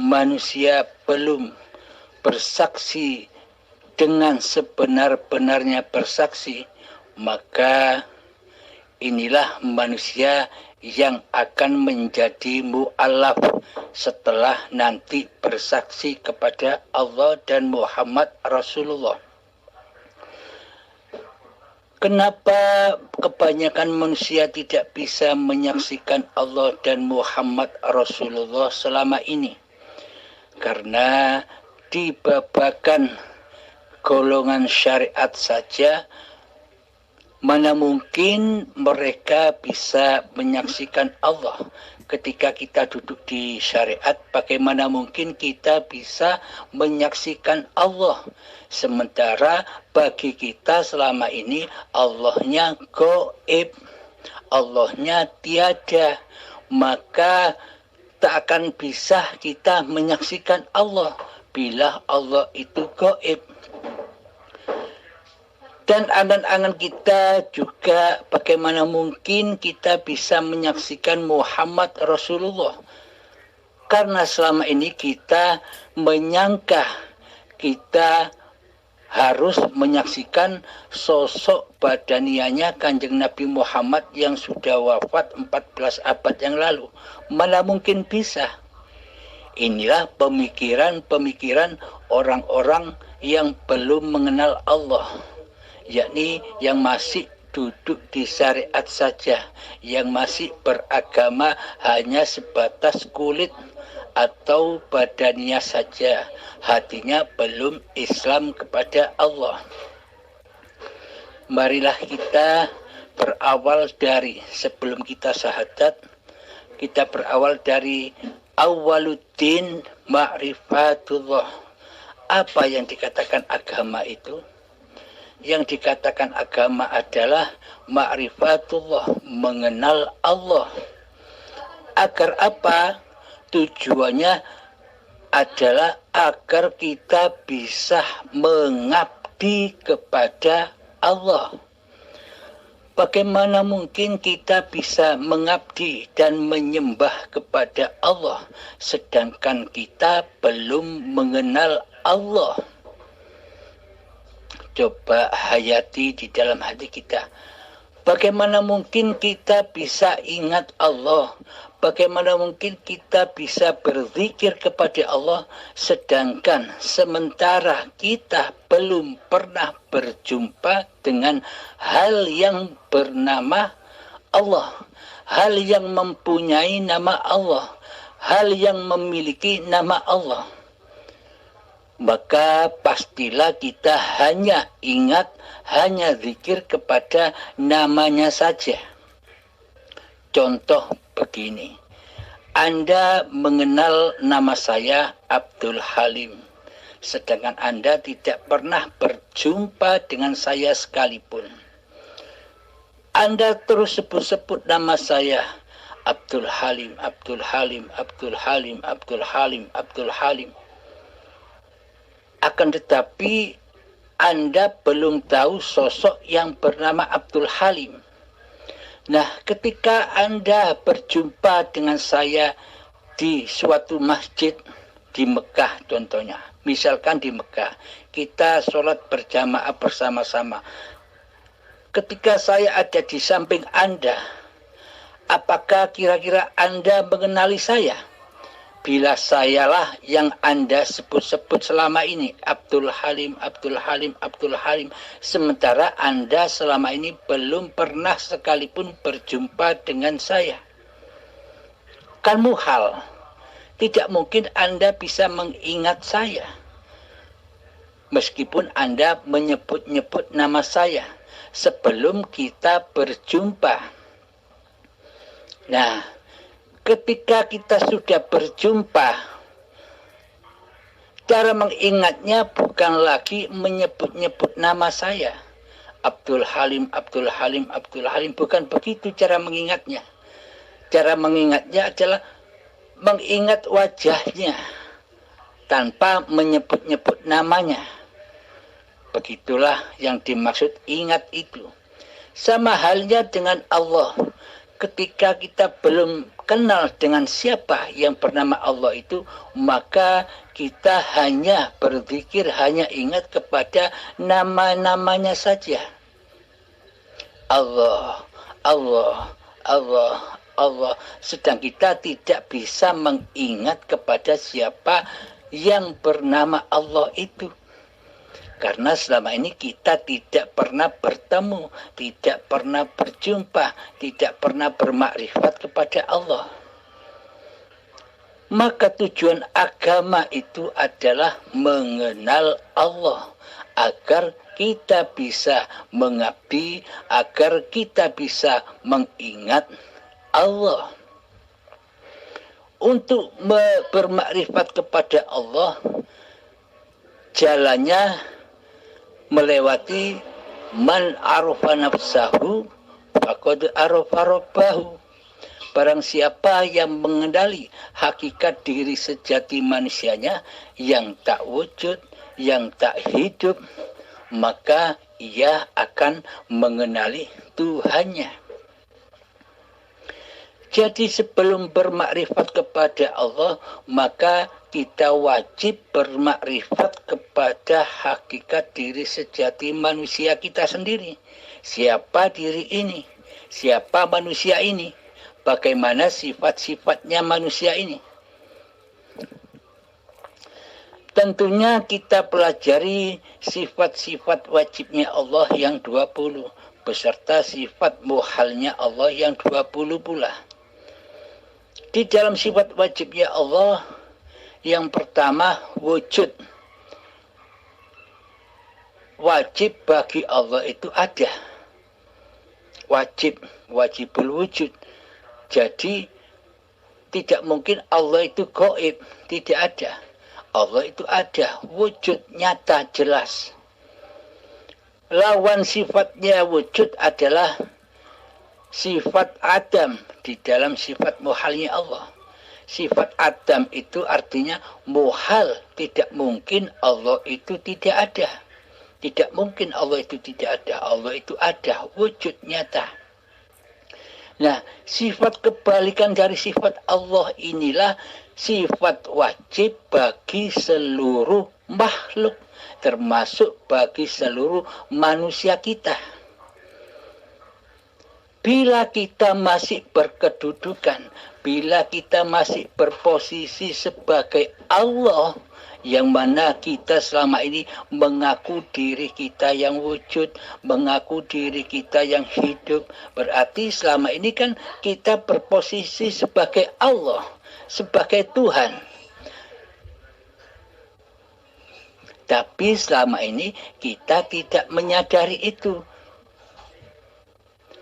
manusia belum bersaksi dengan sebenar-benarnya bersaksi, maka inilah manusia yang akan menjadi mu'alaf setelah nanti bersaksi kepada Allah dan Muhammad Rasulullah. Kenapa kebanyakan manusia tidak bisa menyaksikan Allah dan Muhammad Rasulullah selama ini? Karena di babakan golongan syariat saja, mana mungkin mereka bisa menyaksikan Allah. Ketika kita duduk di syariat, bagaimana mungkin kita bisa menyaksikan Allah? Sementara bagi kita selama ini Allahnya gaib, Allahnya tiada. Maka tak akan bisa kita menyaksikan Allah bila Allah itu gaib. Dan angan-angan kita juga bagaimana mungkin kita bisa menyaksikan Muhammad Rasulullah. Karena selama ini kita menyangka kita harus menyaksikan sosok badanianya Kanjeng Nabi Muhammad yang sudah wafat 14 abad yang lalu. Mana mungkin bisa. Inilah pemikiran-pemikiran orang-orang yang belum mengenal Allah, yakni yang masih duduk di syariat saja, yang masih beragama hanya sebatas kulit atau badannya saja, hatinya belum Islam kepada Allah. Marilah kita berawal dari, sebelum kita syahadat, kita berawal dari awaluddin ma'rifatullah. Apa yang dikatakan agama itu? Yang dikatakan agama adalah ma'rifatullah, mengenal Allah. Agar apa? Tujuannya adalah agar kita bisa mengabdi kepada Allah. Bagaimana mungkin kita bisa mengabdi dan menyembah kepada Allah sedangkan kita belum mengenal Allah? Coba hayati di dalam hati kita. Bagaimana mungkin kita bisa ingat Allah? Bagaimana mungkin kita bisa berzikir kepada Allah sedangkan sementara kita belum pernah berjumpa dengan hal yang bernama Allah, hal yang mempunyai nama Allah, hal yang memiliki nama Allah? Maka pastilah kita hanya ingat, hanya zikir kepada namanya saja. Contoh begini, Anda mengenal nama saya Abdul Halim, sedangkan Anda tidak pernah berjumpa dengan saya sekalipun. Anda terus sebut-sebut nama saya, Abdul Halim, Abdul Halim, Abdul Halim, Abdul Halim, Abdul Halim. Akan tetapi Anda belum tahu sosok yang bernama Abdul Halim. Nah, ketika Anda berjumpa dengan saya di suatu masjid di Mekah contohnya, misalkan di Mekah, kita sholat berjamaah bersama-sama. Ketika saya ada di samping Anda, apakah kira-kira Anda mengenali saya? Bila sayalah yang Anda sebut-sebut selama ini, Abdul Halim, Abdul Halim, Abdul Halim, sementara Anda selama ini belum pernah sekalipun berjumpa dengan saya. Kan muhal, tidak mungkin Anda bisa mengingat saya. Meskipun Anda menyebut-nyebut nama saya sebelum kita berjumpa. Nah, ketika kita sudah berjumpa, cara mengingatnya bukan lagi menyebut-nyebut nama saya. Abdul Halim, Abdul Halim, Abdul Halim. Bukan begitu cara mengingatnya. Cara mengingatnya adalah mengingat wajahnya tanpa menyebut-nyebut namanya. Begitulah yang dimaksud ingat itu. Sama halnya dengan Allah. ketika kita belum kenal dengan siapa yang bernama Allah itu, maka kita hanya berzikir, hanya ingat kepada nama-namanya saja. Allah, Allah, Allah, Allah. Sedang kita tidak bisa mengingat kepada siapa yang bernama Allah itu. Karena selama ini kita tidak pernah bertemu, tidak pernah berjumpa, tidak pernah bermakrifat kepada Allah. Maka tujuan agama itu adalah mengenal Allah, agar kita bisa mengabdi, agar kita bisa mengingat Allah. Untuk bermakrifat kepada Allah, jalannya melewati man arafa nafsahu faqad arafa rabbahu. Barang siapa yang mengenali hakikat diri sejati manusianya yang tak wujud, yang tak hidup, maka ia akan mengenali Tuhannya. Jadi sebelum bermakrifat kepada Allah, maka kita wajib bermakrifat kepada hakikat diri sejati manusia kita sendiri. Siapa diri ini? Siapa manusia ini? Bagaimana sifat-sifatnya manusia ini? Tentunya kita pelajari sifat-sifat wajibnya Allah yang 20, beserta sifat muhalnya Allah yang 20 pula. Di dalam sifat wajibnya Allah, yang pertama wujud. Wajib bagi Allah itu ada. Wajibul wujud. Jadi tidak mungkin Allah itu gaib, tidak ada. Allah itu ada, wujud nyata jelas. Lawan sifatnya wujud adalah sifat Adam di dalam sifat muhalnya Allah. Sifat Adam itu artinya muhal, tidak mungkin Allah itu tidak ada. Tidak mungkin Allah itu tidak ada. Allah itu ada, wujud nyata. Nah, sifat kebalikan dari sifat Allah inilah sifat wajib bagi seluruh makhluk, termasuk bagi seluruh manusia kita. Bila kita masih berkedudukan, bila kita masih berposisi sebagai Allah, yang mana kita selama ini mengaku diri kita yang wujud, mengaku diri kita yang hidup, berarti selama ini kan kita berposisi sebagai Allah, sebagai Tuhan. Tapi selama ini kita tidak menyadari itu.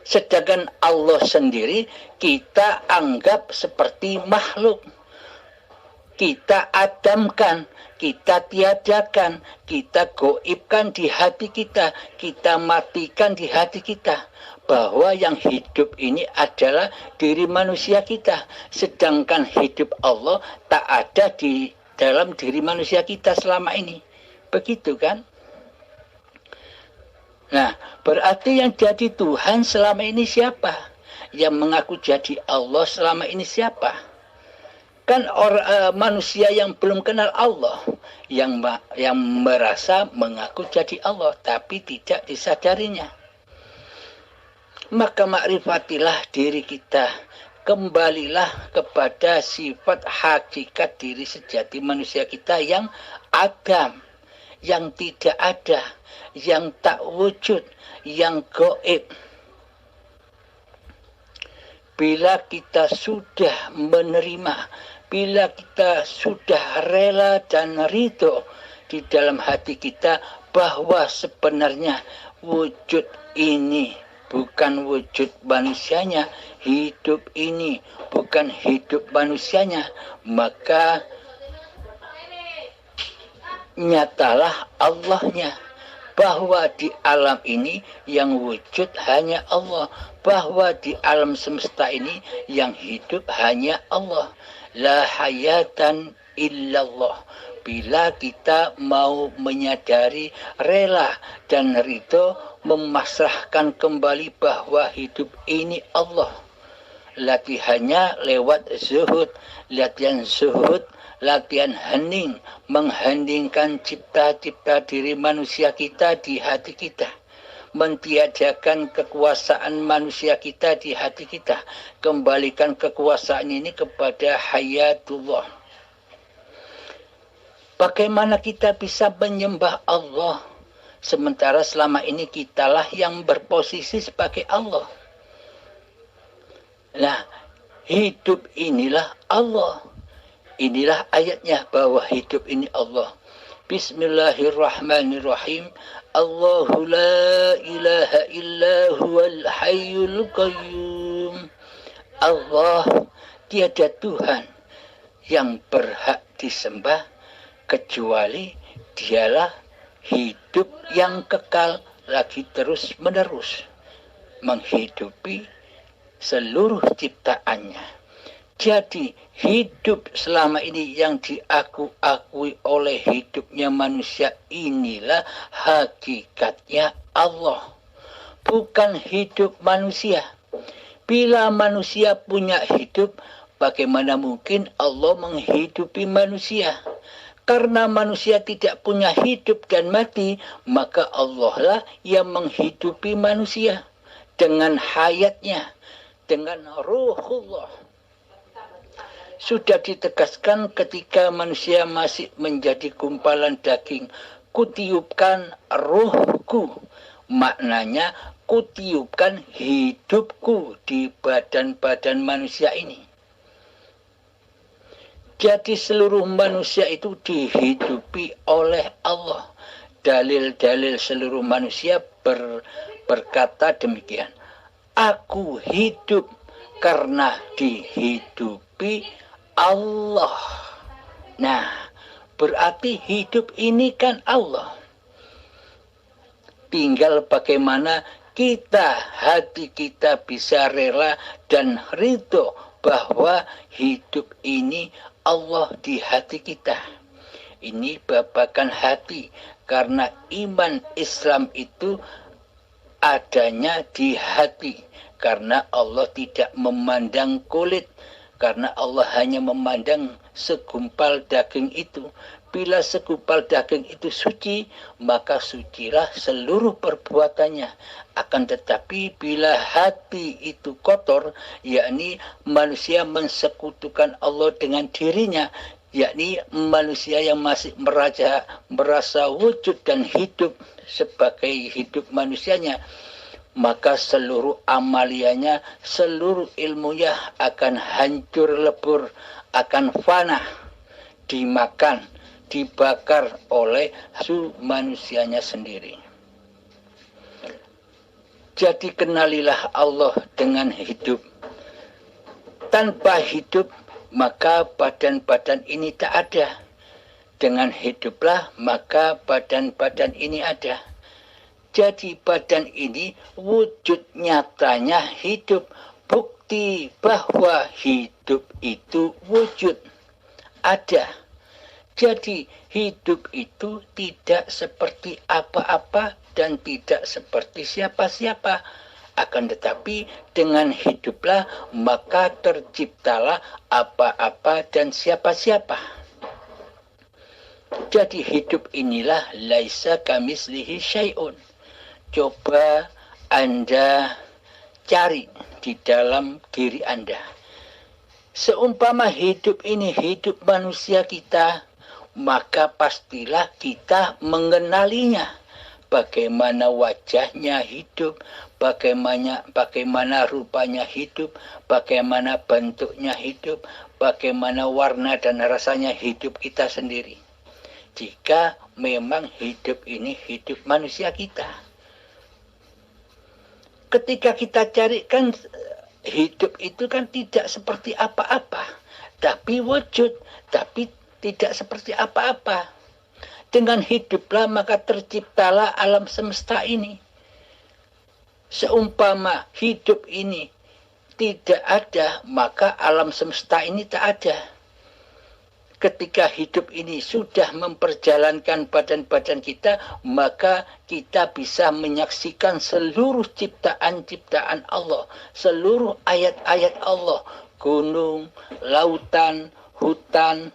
Sedangkan Allah sendiri kita anggap seperti makhluk. Kita adamkan, kita tiadakan, kita goibkan di hati kita, kita matikan di hati kita. Bahwa yang hidup ini adalah diri manusia kita. Sedangkan hidup Allah tak ada di dalam diri manusia kita selama ini. Begitu kan? Nah, berarti yang jadi Tuhan selama ini siapa? Yang mengaku jadi Allah selama ini siapa? Kan manusia yang belum kenal Allah, yang merasa mengaku jadi Allah, tapi tidak disadarinya. Maka makrifatilah diri kita. Kembalilah kepada sifat hakikat diri sejati manusia kita yang adam, yang tidak ada, yang tak wujud, yang gaib. Bila kita sudah menerima, bila kita sudah rela dan ridho di dalam hati kita bahwa sebenarnya wujud ini bukan wujud manusianya, hidup ini bukan hidup manusianya, maka nyatalah Allahnya. Bahwa di alam ini yang wujud hanya Allah. Bahwa di alam semesta ini yang hidup hanya Allah. La hayatan illallah. Bila kita mau menyadari, rela dan ridho, memasrahkan kembali bahwa hidup ini Allah. latihannya lewat zuhud, latihan zuhud, latihan hening, mengheningkan cipta-cipta diri manusia kita di hati kita, mentiadakan kekuasaan manusia kita di hati kita, kembalikan kekuasaan ini kepada hayatullah. Bagaimana kita bisa menyembah Allah sementara selama ini kitalah yang berposisi sebagai Allah? Nah, hidup inilah Allah. Inilah ayatnya bahwa hidup ini Allah. Bismillahirrahmanirrahim. Allahu la ilaha illa huwal hayyul qayyum. Allah, tiada Tuhan yang berhak disembah kecuali dialah hidup yang kekal lagi terus menerus menghidupi seluruh ciptaannya. Jadi hidup selama ini yang diakui oleh hidupnya manusia inilah hakikatnya Allah, bukan hidup manusia. Bila manusia punya hidup, bagaimana mungkin Allah menghidupi manusia? Karena manusia tidak punya hidup dan mati, maka Allah lah yang menghidupi manusia dengan hayatnya, dengan ruhullah. Sudah ditegaskan ketika manusia masih menjadi gumpalan daging, kutiupkan ruhku, maknanya kutiupkan hidupku di badan-badan manusia ini. Jadi seluruh manusia itu dihidupi oleh Allah. Dalil-dalil seluruh manusia berkata demikian. Aku hidup karena dihidupi Allah. Nah, berarti hidup ini kan Allah. Tinggal bagaimana hati kita bisa rela dan ridho bahwa hidup ini Allah di hati kita. Ini babakan hati, karena iman Islam itu adanya di hati. Karena Allah tidak memandang kulit, karena Allah hanya memandang segumpal daging itu. Bila segumpal daging itu suci, maka sucilah seluruh perbuatannya. Akan tetapi bila hati itu kotor, yakni manusia mensekutukan Allah dengan dirinya, yakni manusia yang masih merasa wujud dan hidup sebagai hidup manusianya, maka seluruh amaliannya, seluruh ilmunya akan hancur lebur, akan fana, dimakan, dibakar oleh manusianya sendiri. Jadi kenalilah Allah dengan hidup. Tanpa hidup, maka badan-badan ini tak ada. Dengan hiduplah, maka badan-badan ini ada. Jadi badan ini wujud nyatanya hidup. Bukti bahwa hidup itu wujud. Ada. Jadi hidup itu tidak seperti apa-apa dan tidak seperti siapa-siapa. Akan tetapi dengan hiduplah maka terciptalah apa-apa dan siapa-siapa. Jadi hidup inilah laisa kamislihi syai'un. Coba Anda cari di dalam diri Anda. Seumpama hidup ini hidup manusia kita, maka pastilah kita mengenalinya. Bagaimana wajahnya hidup, bagaimana rupanya hidup, bagaimana bentuknya hidup, bagaimana warna dan rasanya hidup kita sendiri. Jika memang hidup ini hidup manusia kita. Ketika kita carikan hidup itu kan tidak seperti apa-apa, tapi wujud, tapi tidak seperti apa-apa. Dengan hiduplah maka terciptalah alam semesta ini. Seumpama hidup ini tidak ada, maka alam semesta ini tak ada. ketika hidup ini sudah memperjalankan badan-badan kita, maka kita bisa menyaksikan seluruh ciptaan-ciptaan Allah, seluruh ayat-ayat Allah, gunung, lautan, hutan,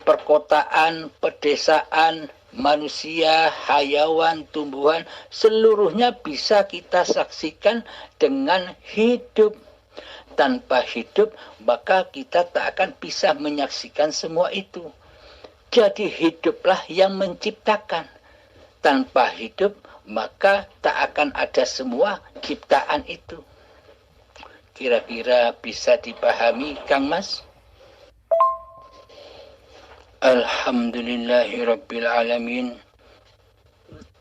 perkotaan, pedesaan, manusia, hayawan, tumbuhan, seluruhnya bisa kita saksikan dengan hidup. Tanpa hidup, maka kita tak akan bisa menyaksikan semua itu. Jadi hiduplah yang menciptakan. Tanpa hidup, maka tak akan ada semua ciptaan itu. Kira-kira bisa dipahami, Kang Mas? Alhamdulillahirrabbilalamin.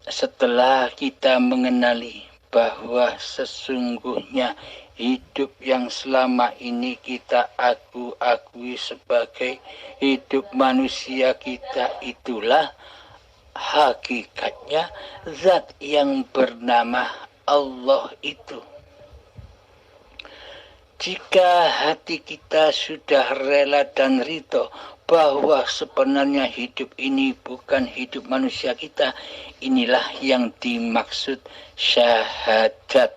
Setelah kita mengenali bahwa sesungguhnya hidup yang selama ini kita akui sebagai hidup manusia kita, itulah hakikatnya zat yang bernama Allah itu. Jika hati kita sudah rela dan ridho bahwa sebenarnya hidup ini bukan hidup manusia kita, inilah yang dimaksud syahadat.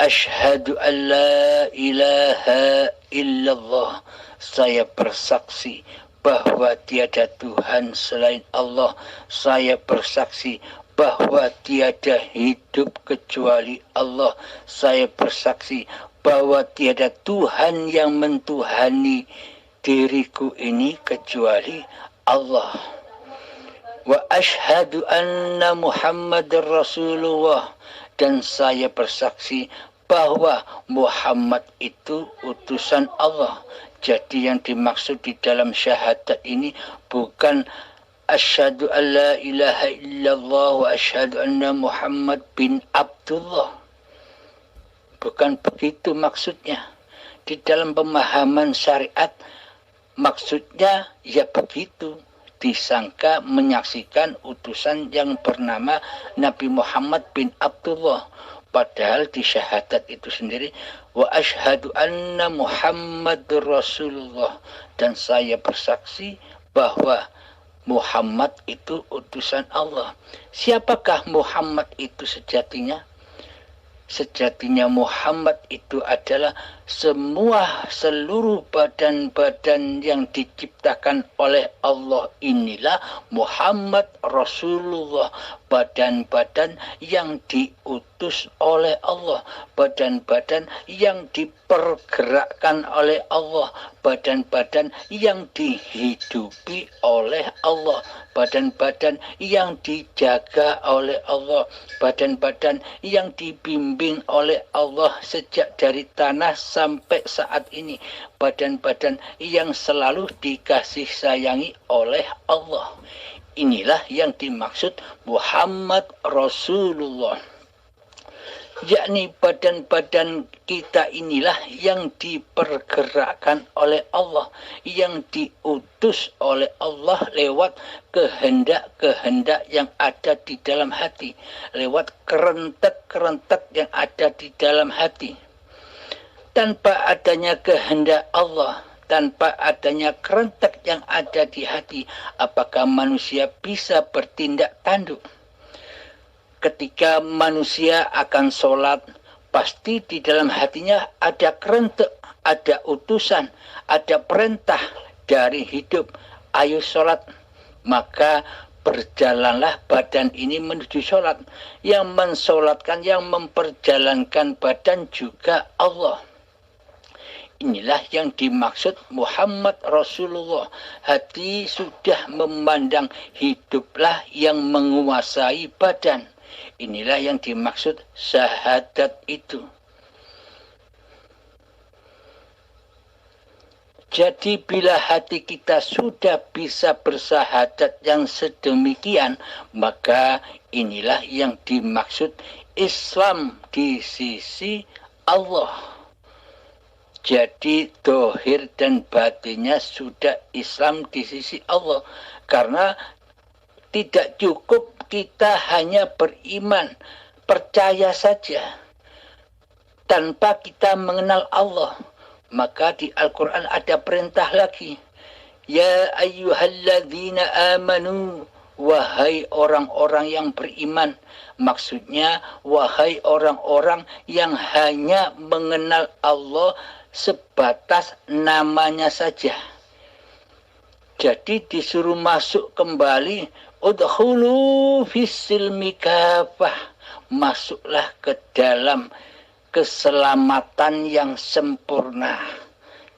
Asyhadu an la ilaha illallah. Saya bersaksi bahwa tiada Tuhan selain Allah. Saya bersaksi bahwa tiada hidup kecuali Allah. Saya bersaksi bahwa tiada Tuhan yang mentuhani diriku ini kecuali Allah. Wa asyhadu anna Muhammadar Rasulullah. Dan saya bersaksi bahwa Muhammad itu utusan Allah. Jadi yang dimaksud di dalam syahadat ini bukan asyhadu an la ilaha illallah wa asyhadu anna Muhammad bin Abdullah. Bukan begitu maksudnya. Di dalam pemahaman syariat maksudnya ya begitu. Disangka menyaksikan utusan yang bernama Nabi Muhammad bin Abdullah. Padahal di syahadat itu sendiri wa asyhadu anna Muhammadur Rasulullah, dan saya bersaksi bahwa Muhammad itu utusan Allah. Siapakah Muhammad itu sejatinya? Sejatinya Muhammad itu adalah seluruh badan-badan yang diciptakan oleh Allah. Inilah Muhammad Rasulullah, badan-badan yang diutus oleh Allah, badan-badan yang dipergerakkan oleh Allah, badan-badan yang dihidupi oleh Allah, badan-badan yang dijaga oleh Allah, badan-badan yang dibimbing oleh Allah sejak dari tanah sampai saat ini, badan-badan yang selalu dikasih sayangi oleh Allah. Inilah yang dimaksud Muhammad Rasulullah. Yakni badan-badan kita inilah yang dipergerakkan oleh Allah, yang diutus oleh Allah lewat kehendak-kehendak yang ada di dalam hati, lewat kerentek-kerentek yang ada di dalam hati. Tanpa adanya kehendak Allah, tanpa adanya kerentek yang ada di hati, apakah manusia bisa bertindak tanduk? Ketika manusia akan sholat, pasti di dalam hatinya ada kerentek, ada utusan, ada perintah dari hidup, ayo sholat. Maka berjalanlah badan ini menuju sholat. Yang mensolatkan, yang memperjalankan badan juga Allah. Inilah yang dimaksud Muhammad Rasulullah. Hati sudah memandang hiduplah yang menguasai badan. Inilah yang dimaksud syahadat itu. Jadi bila hati kita sudah bisa bersahadat yang sedemikian, maka inilah yang dimaksud Islam di sisi Allah. Jadi dohir dan batinnya sudah Islam di sisi Allah. Karena tidak cukup kita hanya beriman, percaya saja, tanpa kita mengenal Allah. Maka di Al-Quran ada perintah lagi. Ya ayyuhalladzina amanu, wahai orang-orang yang beriman. Maksudnya, wahai orang-orang yang hanya mengenal Allah sebatas namanya saja. Jadi disuruh masuk kembali, udkhulu fis-silmi kafah. Masuklah ke dalam keselamatan yang sempurna.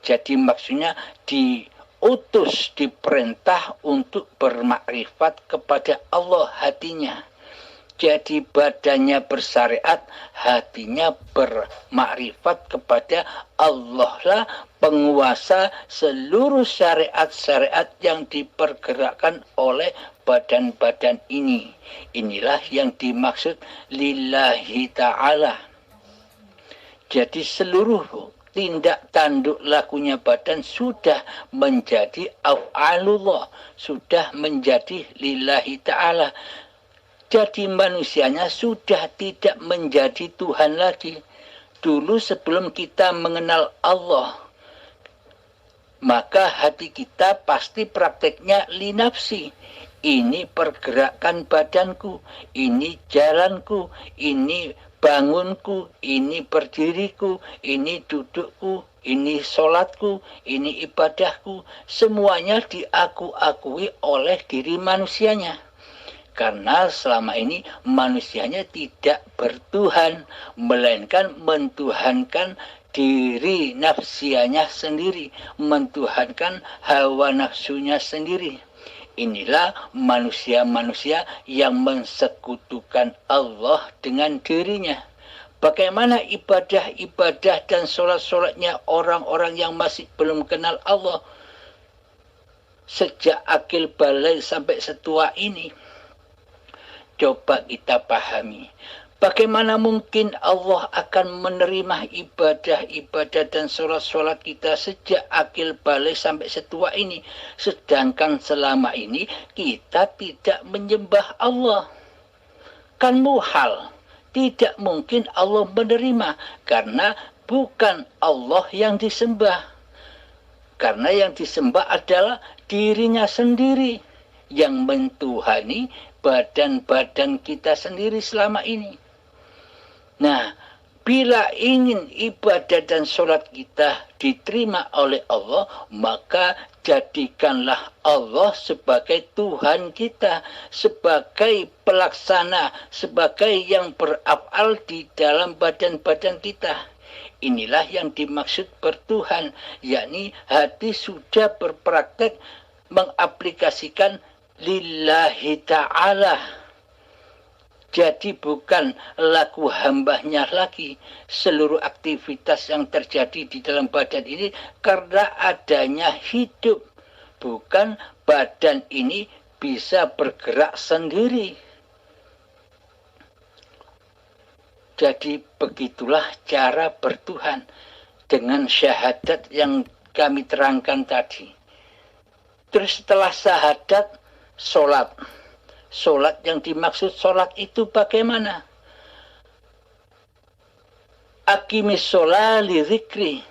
Jadi maksudnya diutus, diperintah untuk bermakrifat kepada Allah hatinya. Jadi badannya bersyariat, hatinya bermakrifat kepada Allah lah penguasa seluruh syariat-syariat yang dipergerakkan oleh badan-badan ini. Inilah yang dimaksud lillahi ta'ala. Jadi seluruh tindak tanduk lakunya badan sudah menjadi af'alullah, sudah menjadi lillahi ta'ala. Jadi manusianya sudah tidak menjadi Tuhan lagi. Dulu sebelum kita mengenal Allah, maka hati kita pasti prakteknya linafsi. Ini pergerakan badanku, ini jalanku, ini bangunku, ini berdiriku, ini dudukku, ini sholatku, ini ibadahku. Semuanya diaku-akui oleh diri manusianya. Karena selama ini manusianya tidak bertuhan, melainkan mentuhankan diri nafsianya sendiri, mentuhankan hawa nafsunya sendiri. Inilah manusia-manusia yang mensekutukan Allah dengan dirinya. Bagaimana ibadah-ibadah dan sholat-sholatnya orang-orang yang masih belum kenal Allah sejak akil balai sampai setua ini? Coba kita pahami. Bagaimana mungkin Allah akan menerima ibadah-ibadah dan sholat-sholat kita sejak akil balik sampai setua ini. Sedangkan selama ini kita tidak menyembah Allah. Kan muhal. Tidak mungkin Allah menerima. Karena bukan Allah yang disembah. Karena yang disembah adalah dirinya sendiri. Yang mentuhani badan-badan kita sendiri selama ini. Nah, bila ingin ibadah dan sholat kita diterima oleh Allah, maka jadikanlah Allah sebagai Tuhan kita, sebagai pelaksana, sebagai yang beraf'al di dalam badan-badan kita. Inilah yang dimaksud bertuhan, yakni hati sudah berpraktek mengaplikasikan lillahi ta'ala. Jadi bukan laku hambanya lagi. Seluruh aktivitas yang terjadi di dalam badan ini karena adanya hidup. Bukan badan ini bisa bergerak sendiri. Jadi begitulah cara bertuhan dengan syahadat yang kami terangkan tadi. Terus setelah syahadat, sholat. Sholat yang dimaksud sholat itu bagaimana? Aqimis sholat li dzikri.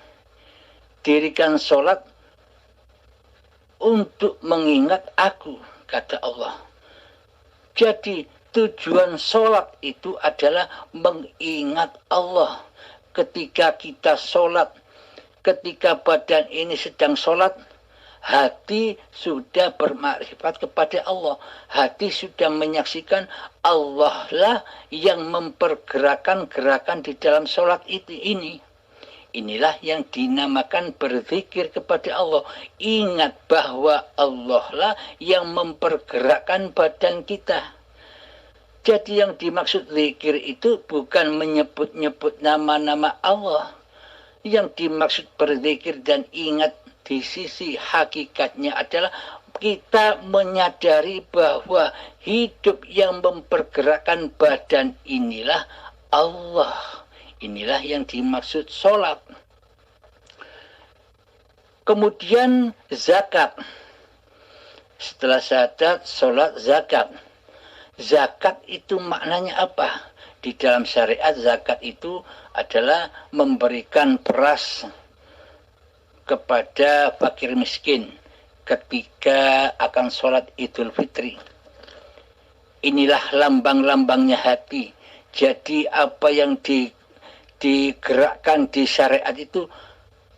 Dirikan sholat untuk mengingat aku, kata Allah. Jadi tujuan sholat itu adalah mengingat Allah. Ketika kita sholat, ketika badan ini sedang sholat, hati sudah bermakrifat kepada Allah. Hati sudah menyaksikan Allah lah yang mempergerakkan gerakan di dalam sholat ini. Inilah yang dinamakan berzikir kepada Allah. Ingat bahwa Allah lah yang mempergerakkan badan kita. Jadi yang dimaksud zikir itu bukan menyebut-nyebut nama-nama Allah. Yang dimaksud berzikir dan ingat di sisi hakikatnya adalah kita menyadari bahwa hidup yang mempergerakkan badan inilah Allah. Inilah yang dimaksud sholat. Kemudian zakat. Setelah syahadat, sholat, zakat. Zakat itu maknanya apa? Di dalam syariat zakat itu adalah memberikan beras kepada fakir miskin ketika akan sholat Idul Fitri. Inilah lambang-lambangnya hati. Jadi apa yang digerakkan di syariat itu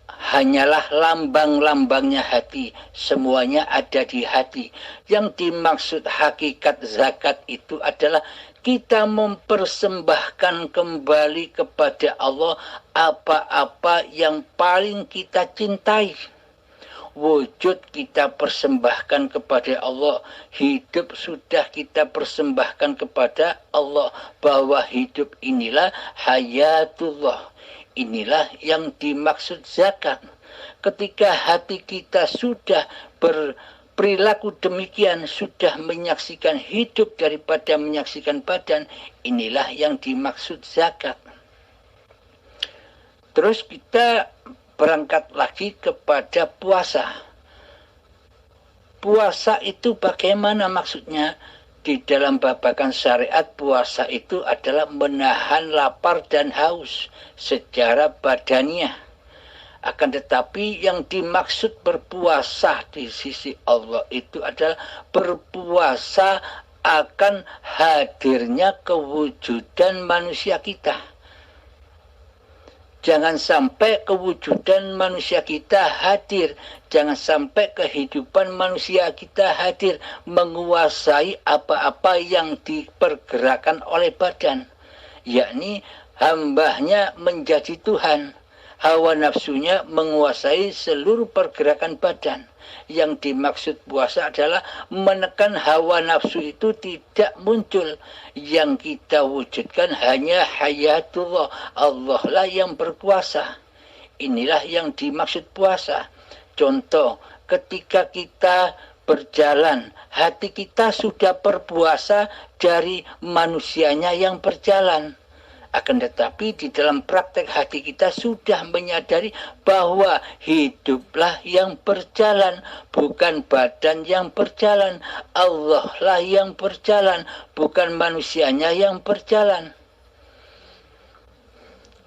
hanyalah lambang-lambangnya hati. Semuanya ada di hati. Yang dimaksud hakikat zakat itu adalah kita mempersembahkan kembali kepada Allah apa-apa yang paling kita cintai. Wujud kita persembahkan kepada Allah, hidup sudah kita persembahkan kepada Allah, bahwa hidup inilah hayatullah. Inilah yang dimaksud zakat. Ketika hati kita sudah berperilaku demikian, sudah menyaksikan hidup daripada menyaksikan badan, inilah yang dimaksud zakat. Terus kita berangkat lagi kepada puasa. Puasa itu bagaimana maksudnya? Di dalam babakan syariat, puasa itu adalah menahan lapar dan haus secara badaniah. Akan tetapi yang dimaksud berpuasa di sisi Allah itu adalah berpuasa akan hadirnya kewujudan manusia kita. Jangan sampai kewujudan manusia kita hadir. Jangan sampai kehidupan manusia kita hadir menguasai apa-apa yang dipergerakan oleh badan. Yakni hambanya menjadi Tuhan. Hawa nafsunya menguasai seluruh pergerakan badan. Yang dimaksud puasa adalah menekan hawa nafsu itu tidak muncul. Yang kita wujudkan hanya hayatullah. Allah lah yang berkuasa. Inilah yang dimaksud puasa. Contoh, ketika kita berjalan, hati kita sudah berpuasa dari manusianya yang berjalan. Akan tetapi di dalam praktek hati kita sudah menyadari bahwa hiduplah yang berjalan, bukan badan yang berjalan. Allah lah yang berjalan, bukan manusianya yang berjalan.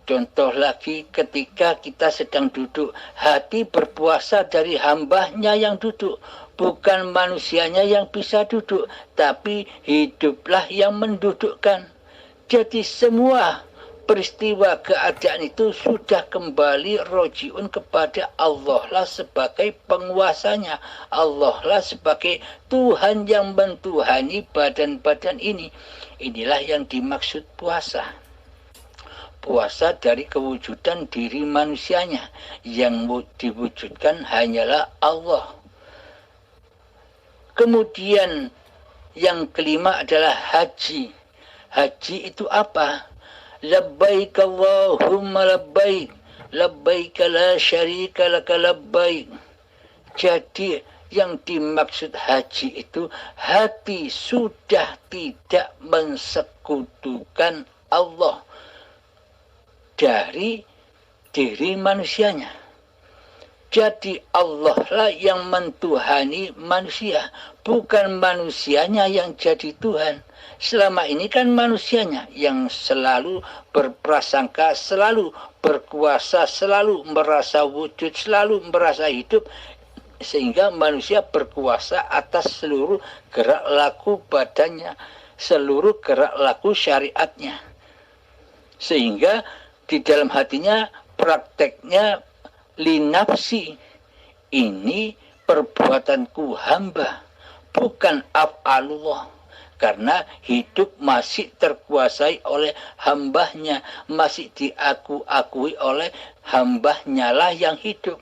Contoh lagi, ketika kita sedang duduk, hati berpuasa dari hambanya yang duduk, bukan manusianya yang bisa duduk, tapi hiduplah yang mendudukkan. Jadi semua peristiwa keadaan itu sudah kembali rojiun kepada Allah lah sebagai penguasanya. Allah lah sebagai Tuhan yang mentuhani badan-badan ini. Inilah yang dimaksud puasa. Puasa dari kewujudan diri manusianya. Yang diwujudkan hanyalah Allah. Kemudian yang kelima adalah haji. Haji itu apa? Labbaik Allahumma labbaik. Labbaik la syarika laka labbaik. Jadi yang dimaksud haji itu hati sudah tidak mensekutukan Allah dari diri manusianya. Jadi Allah lah yang mentuhani manusia, bukan manusianya yang jadi Tuhan. Selama ini kan manusianya yang selalu berprasangka, selalu berkuasa, selalu merasa wujud, selalu merasa hidup, sehingga manusia berkuasa atas seluruh gerak laku badannya, seluruh gerak laku syariatnya. Sehingga di dalam hatinya prakteknya linafsi, ini perbuatanku hamba, bukan af'alullah. Karena hidup masih terkuasai oleh hambanya, masih diakui oleh hambanya lah yang hidup.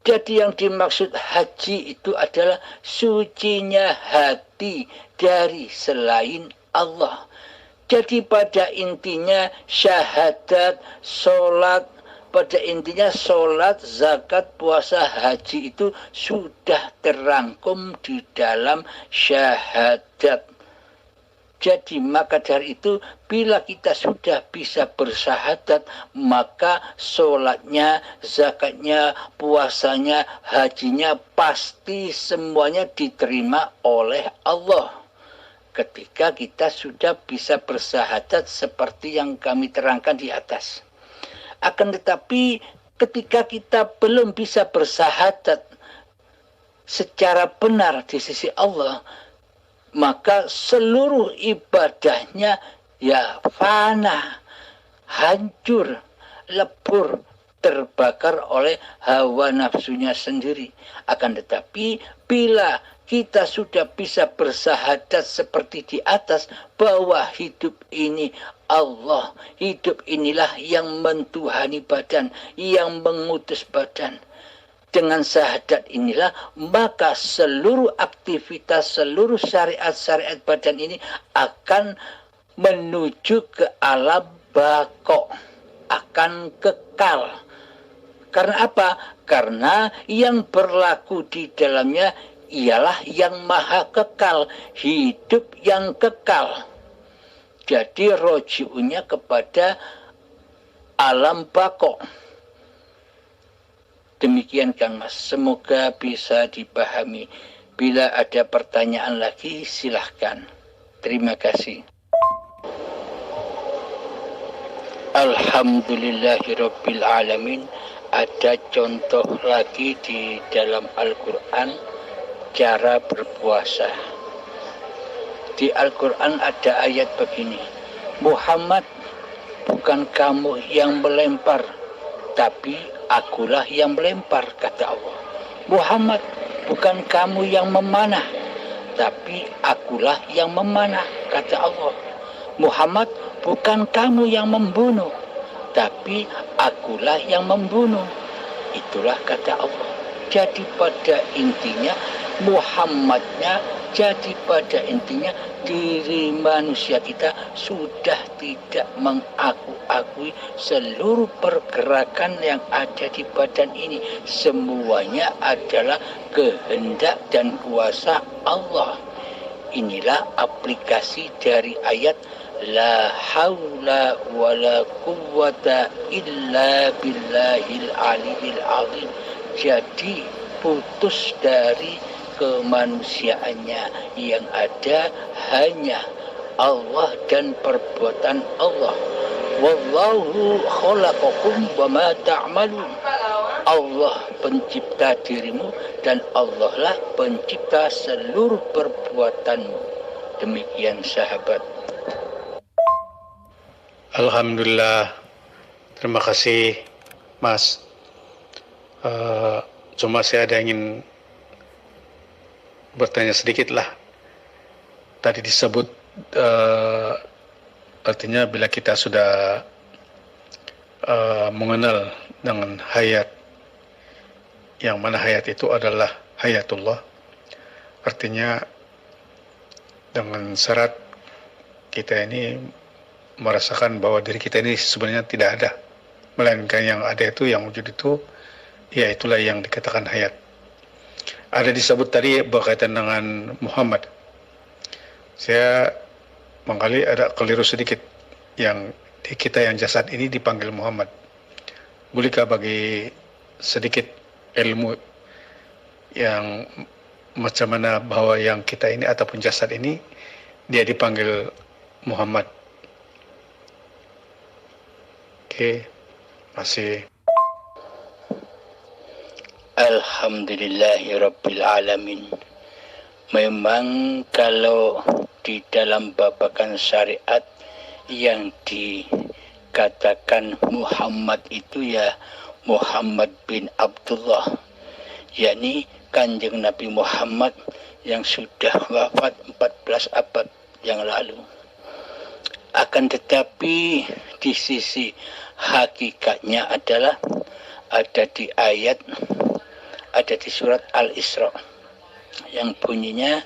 Jadi yang dimaksud haji itu adalah sucinya hati dari selain Allah. Jadi pada intinya syahadat, sholat, pada intinya sholat, zakat, puasa, haji itu sudah terangkum di dalam syahadat. Jadi maka dari itu bila kita sudah bisa bersyahadat, maka sholatnya, zakatnya, puasanya, hajinya pasti semuanya diterima oleh Allah. Ketika kita sudah bisa bersyahadat seperti yang kami terangkan di atas. Akan tetapi ketika kita belum bisa bersahadat secara benar di sisi Allah, maka seluruh ibadahnya ya fana, hancur, lebur, terbakar oleh hawa nafsunya sendiri. Akan tetapi bila kita sudah bisa bersahadat seperti di atas bahwa hidup ini Allah, hidup inilah yang mentuhani badan, yang mengutus badan. Dengan syahadat inilah maka seluruh aktivitas, seluruh syariat-syariat badan ini akan menuju ke alam bako, akan kekal. Karena apa? Karena yang berlaku di dalamnya ialah yang maha kekal, hidup yang kekal. Jadi roji'unya kepada alam bako. Demikian Kang Mas, semoga bisa dipahami. Bila ada pertanyaan lagi silahkan. Terima kasih. Alhamdulillahirabbil alamin. Ada contoh lagi di dalam Al-Qur'an cara berpuasa. Di Al-Qur'an ada ayat begini. Muhammad, bukan kamu yang melempar, tapi akulah yang melempar, kata Allah. Muhammad, bukan kamu yang memanah, tapi akulah yang memanah, kata Allah. Muhammad, bukan kamu yang membunuh, tapi akulah yang membunuh. Itulah kata Allah. Jadi pada intinya Muhammadnya, jadi pada intinya diri manusia kita sudah tidak mengaku-akui seluruh pergerakan yang ada di badan ini. Semuanya adalah kehendak dan kuasa Allah. Inilah aplikasi dari ayat la haula wala quwwata illa billahil aliyil azim. Jadi putus dari kemanusiaannya, yang ada hanya Allah dan perbuatan Allah. Wallahu khalaqakum wa ma ta'malun. Allah pencipta dirimu dan Allah lah pencipta seluruh perbuatanmu. Demikian sahabat. Alhamdulillah, terima kasih Mas. Cuma saya ada ingin bertanya sedikit lah. Tadi disebut artinya bila kita sudah mengenal dengan hayat, yang mana hayat itu adalah hayatullah, artinya dengan syarat kita ini merasakan bahwa diri kita ini sebenarnya tidak ada, melainkan yang ada itu, yang wujud itu, ya itulah yang dikatakan hayat. Ada disebut tadi berkaitan dengan Muhammad. Saya mengkali ada keliru sedikit, yang di kita yang jasad ini dipanggil Muhammad. Bolehkah bagi sedikit ilmu yang macam mana bahwa yang kita ini ataupun jasad ini dia dipanggil Muhammad? Oke, masih. Alhamdulillahirabbil alamin. Memang kalau di dalam babakan syariat yang dikatakan Muhammad itu ya Muhammad bin Abdullah, yakni Kanjeng Nabi Muhammad yang sudah wafat 14 abad yang lalu. Akan tetapi di sisi hakikatnya adalah ada di ayat, ada di surat Al-Isra yang bunyinya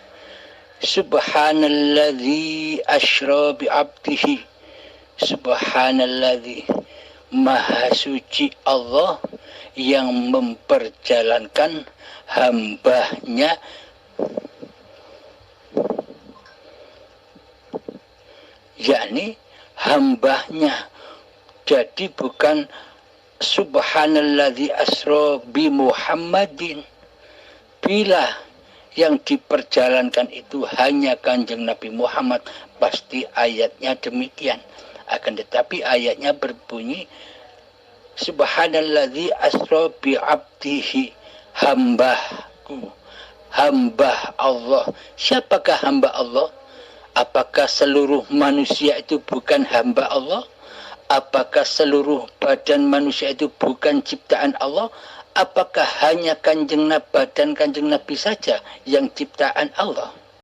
Subhanalladzi asra bi'abdihi. Subhanalladzi, maha suci Allah yang memperjalankan hambanya, yakni hambanya. Jadi bukan Subhanalladzi asra bi Muhammadin. Bila yang diperjalankan itu hanya Kanjeng Nabi Muhammad, pasti ayatnya demikian. Akan tetapi ayatnya berbunyi Subhanalladzi asra bi 'abdihi, hambaku, hamba Allah. Siapakah hamba Allah? Apakah seluruh manusia itu bukan hamba Allah? Apakah seluruh badan manusia itu bukan ciptaan Allah? Apakah hanya badan kanjeng Nabi saja yang ciptaan Allah?